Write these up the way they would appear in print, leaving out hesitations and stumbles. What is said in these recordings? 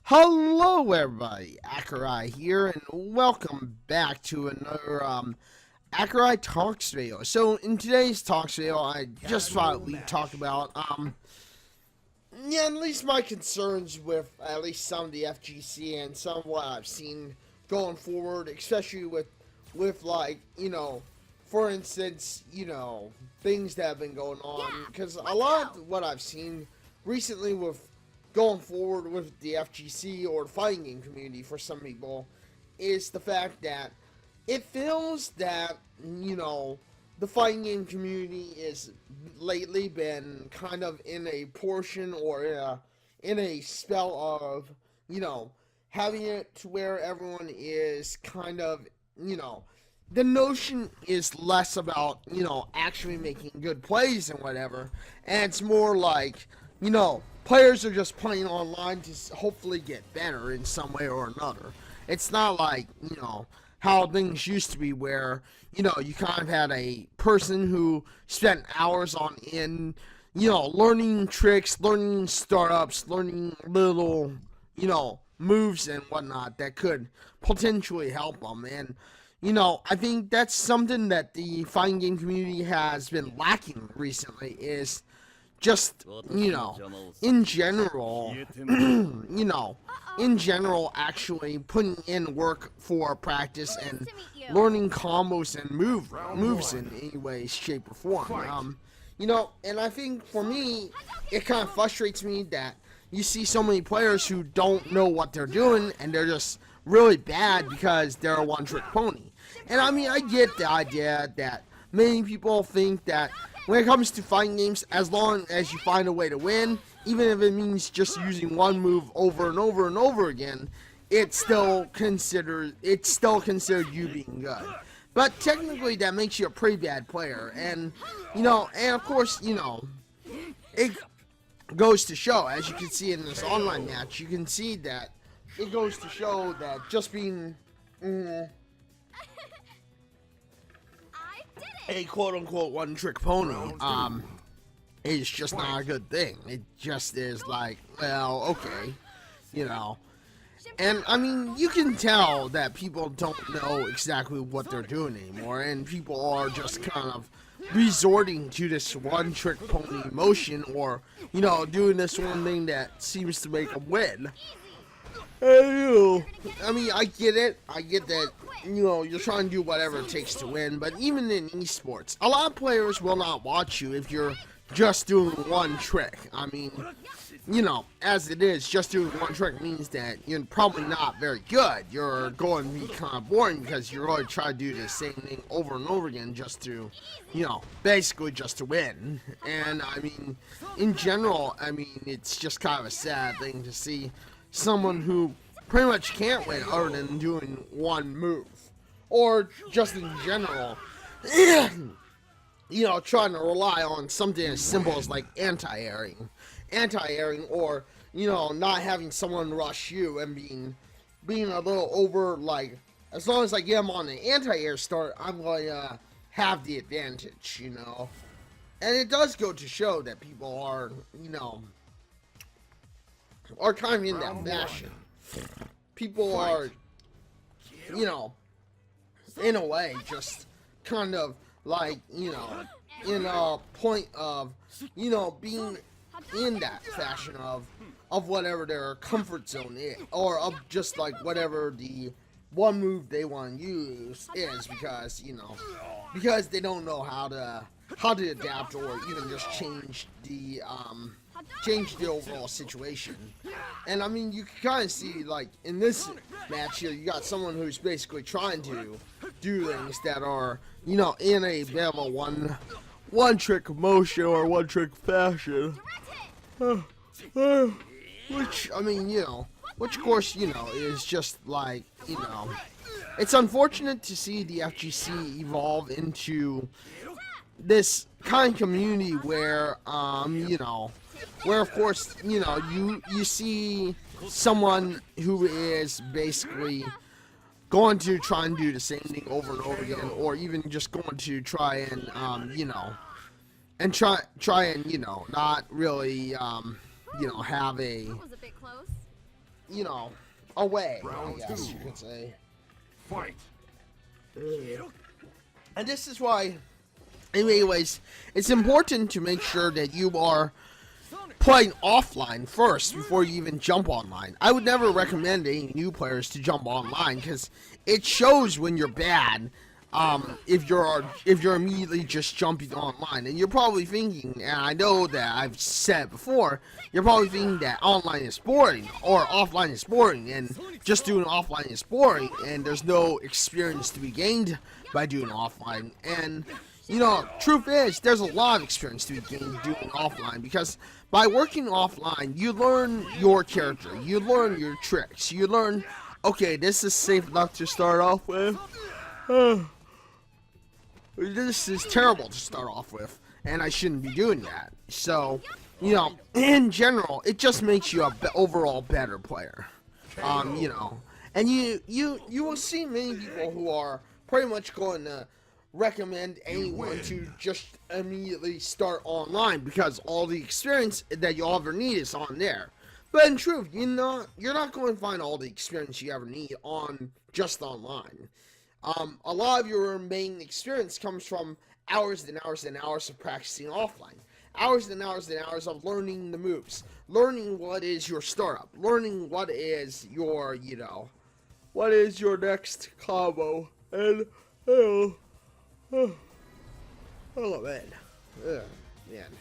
Hello, everybody. Accureye here, and welcome back to another Accureye Talks video. So, in today's Talks video, I just thought we'd talk about at least my concerns with at least some of the FGC and some of what I've seen going forward, especially with like for instance, things that have been going on, because a lot of what I've seen recently with going forward with the FGC or the fighting game community for some people is the fact that it feels that, the fighting game community is lately been kind of in a portion or in a spell of, having it to where everyone is kind of, the notion is less about, actually making good plays and whatever, and it's more like, players are just playing online to hopefully get better in some way or another. It's not like, how things used to be where, you kind of had a person who spent hours on learning tricks, learning startups, learning little, moves and whatnot that could potentially help them. And, I think that's something that the fighting game community has been lacking recently is just, in general, actually putting in work for practice and learning combos and moves in any way, shape, or form. And I think for me, it kind of frustrates me that you see so many players who don't know what they're doing and they're just really bad because they're a one-trick pony. And I mean, I get the idea that many people think that when it comes to fighting games, as long as you find a way to win, even if it means just using one move over and over and over again, it's still considered you being good. But technically, that makes you a pretty bad player, and and of course, it goes to show, as you can see in this online match, you can see that it goes to show that just being a quote-unquote one-trick pony, is just not a good thing. It just is like, well, okay, And, I mean, you can tell that people don't know exactly what they're doing anymore, and people are just kind of resorting to this one-trick pony motion, or, doing this one thing that seems to make them win. I mean, I get it. I get that, you're trying to do whatever it takes to win. But even in esports, a lot of players will not watch you if you're just doing one trick. I mean, as it is, just doing one trick means that you're probably not very good. You're going to be kind of boring because you're always trying to do the same thing over and over again just to, basically just to win. And, I mean, in general, I mean, it's just kind of a sad thing to see someone who pretty much can't win other than doing one move, or just in general, trying to rely on something as simple as like anti-airing, or not having someone rush you and being a little over, like, as long as I get them on the anti-air start, I'm going to have the advantage, and it does go to show that people are kind of in that fashion. People are, in a way, just kind of like, in a point of, being in that fashion of whatever their comfort zone is, or of just like whatever the one move they want to use is, because they don't know how to adapt or even just change the overall situation. And I mean, you can kind of see, like, in this match here, you got someone who's basically trying to do things that are, in a bit of a one-trick motion or one-trick fashion. Which, I mean, which of course, is just like, it's unfortunate to see the FGC evolve into this kind of community where, where of course, you see someone who is basically going to try and do the same thing over and over again, or even just going to try and, try and, not really, have a, away, I guess you could say. Fight. And this is why, in many ways, it's important to make sure that you are playing offline first before you even jump online. I would never recommend any new players to jump online because it shows when you're bad. If you're immediately just jumping online, and you're probably thinking, and I know that I've said it before, you're probably thinking that online is boring or offline is boring, and just doing offline is boring, and there's no experience to be gained by doing offline. And truth is, there's a lot of experience to be gained doing offline, because by working offline, you learn your character, you learn your tricks, you learn, okay, this is safe enough to start off with. This is terrible to start off with, and I shouldn't be doing that. So, in general, it just makes you a overall better player. And you will see many people who are pretty much going to recommend anyone to just immediately start online because all the experience that you'll ever need is on there. But in truth, you're not going to find all the experience you ever need on just online. A lot of your main experience comes from hours and hours and hours of practicing offline. Hours and hours and hours of learning the moves. Learning what is your startup. Learning what is your, what is your next combo. And, oh man. Man.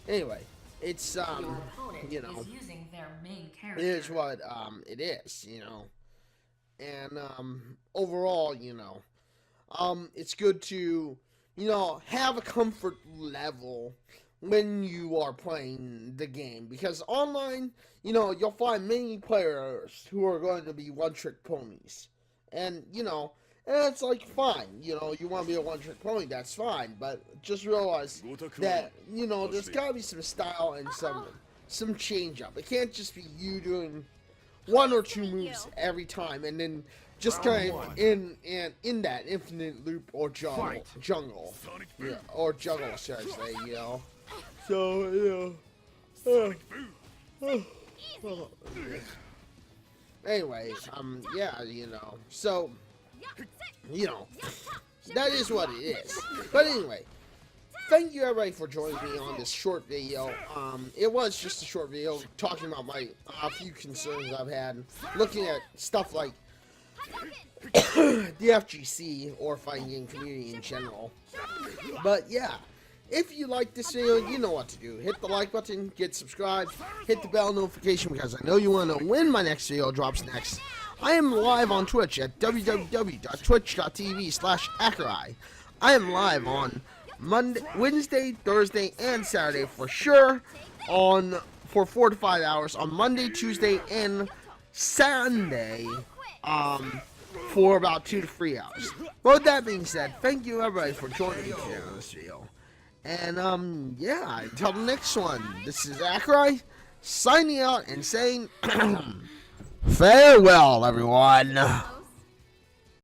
Anyway, it's, Your opponent is using their main character. it is what, it is, And, overall, it's good to, have a comfort level when you are playing the game. Because online, you'll find many players who are going to be one-trick ponies. And, and it's like, fine, you want to be a one-trick pony, that's fine. But just realize that, there's got to be some style and some change-up. It can't just be you doing one or two moves every time, and then just kind of in that infinite loop or jungle, or juggle, should I say, So, anyway, so, that is what it is. But anyway, thank you everybody for joining me on this short video. It was just a short video talking about a few concerns I've had, looking at stuff like the FGC or fighting game community in general. But yeah, if you like this video, you know what to do. Hit the like button, get subscribed, hit the bell notification because I know you want to know when my next video drops next. I am live on Twitch at www.twitch.tv/Accureye. I am live on Monday, Wednesday, Thursday, and Saturday for sure for 4 to 5 hours on Monday, Tuesday, and Sunday for about 2 to 3 hours. But with that being said, thank you everybody for joining me today on this video. And yeah, until the next one, this is Accureye signing out and saying farewell everyone.